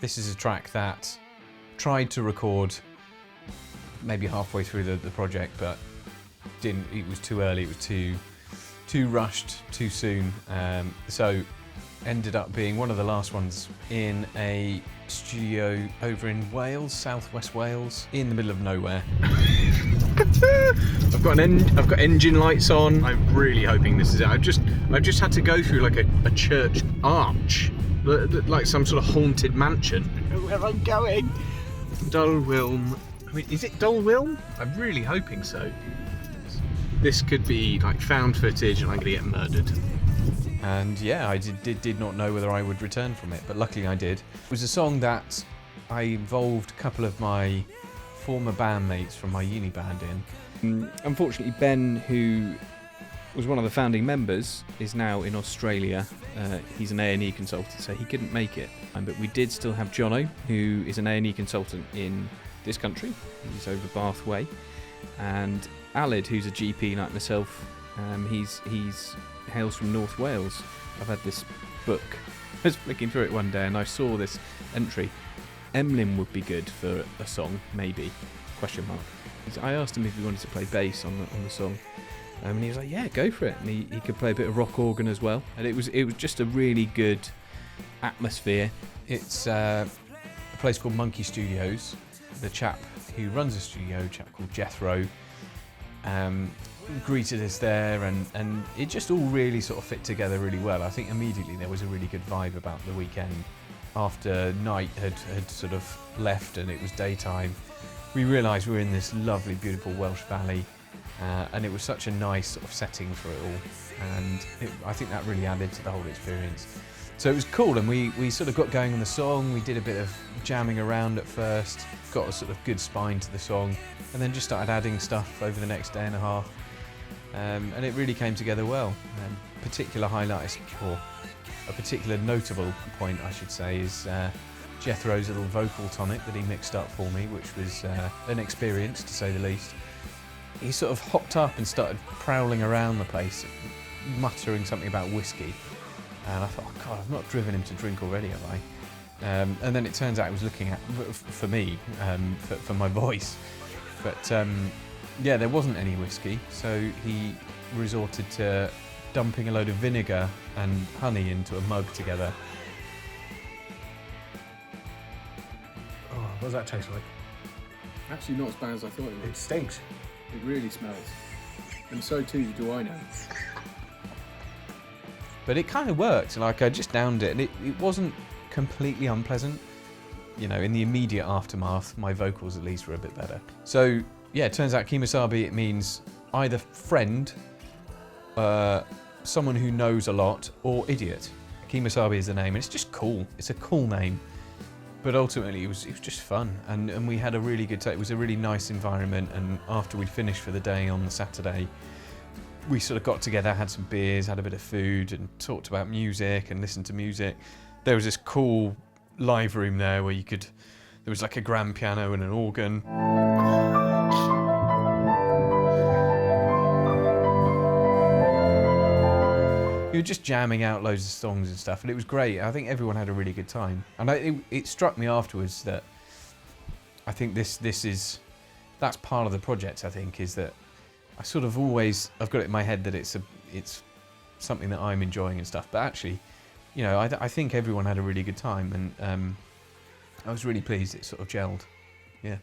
This is a track that tried to record maybe halfway through the project, but didn't. It was too early. It was too rushed, too soon. So ended up being one of the last ones in a studio over in Wales, southwest Wales, in the middle of nowhere. I've got engine lights on. I'm really hoping this is it. I've just had to go through like a church arch, like some sort of haunted mansion. Where I'm going? Dulwilm. I mean, is it Dulwilm? I'm really hoping so. This could be like found footage and I'm going to get murdered. And yeah, I did not know whether I would return from it, but luckily I did. It was a song that I involved a couple of my former bandmates from my uni band in. Unfortunately, Ben, who was one of the founding members, is now in Australia. He's an A&E consultant, so he couldn't make it. But we did still have Jono, who is an A&E consultant in this country. He's over Bath Way. And Aled, who's a GP like myself, he's hails from North Wales. I've had this book. I was flicking through it one day and I saw this entry. Emlyn would be good for a song, maybe? ? I asked him if he wanted to play bass on the song, and he was like, "Yeah, go for it." And he could play a bit of rock organ as well, and it was just a really good atmosphere. It's a place called Monkey Studios. The chap who runs the studio, a chap called Jethro, greeted us there, and it just all really sort of fit together really well. I think immediately there was a really good vibe about the weekend. After night had sort of left and it was daytime, we realised we were in this lovely, beautiful Welsh valley, and it was such a nice sort of setting for it all, and I think that really added to the whole experience. So it was cool, and we sort of got going on the song. We did a bit of jamming around at first, got a sort of good spine to the song, and then just started adding stuff over the next day and a half, and it really came together well. Particular highlights, or a particular notable point I should say, is Jethro's little vocal tonic that he mixed up for me, which was an experience to say the least. He sort of hopped up and started prowling around the place, muttering something about whiskey, and I thought, oh God, I've not driven him to drink already, have I? And then it turns out he was looking at, for me, for my voice, but yeah, there wasn't any whiskey, so he resorted to dumping a load of vinegar and honey into a mug together. Oh, what does that taste like? Actually not as bad as I thought it would. It stinks. It really smells. And so too do I know. But it kind of worked. Like, I just downed it, and it wasn't completely unpleasant. You know, in the immediate aftermath, my vocals at least were a bit better. So yeah, it turns out Kemosabe, it means either friend, someone who knows a lot, or idiot. Kemosabe is the name, and it's just cool. It's a cool name. But ultimately, it was just fun, and we had a really good time. It was a really nice environment, and after we'd finished for the day on the Saturday, we sort of got together, had some beers, had a bit of food, and talked about music and listened to music. There was this cool live room there where there was like a grand piano and an organ. We were just jamming out loads of songs and stuff, and it was great. I think everyone had a really good time. And it struck me afterwards that I think that's part of the project, I think, is that I sort of I've got it in my head that it's something that I'm enjoying and stuff, but actually, you know, I think everyone had a really good time, and I was really pleased it sort of gelled. Yeah.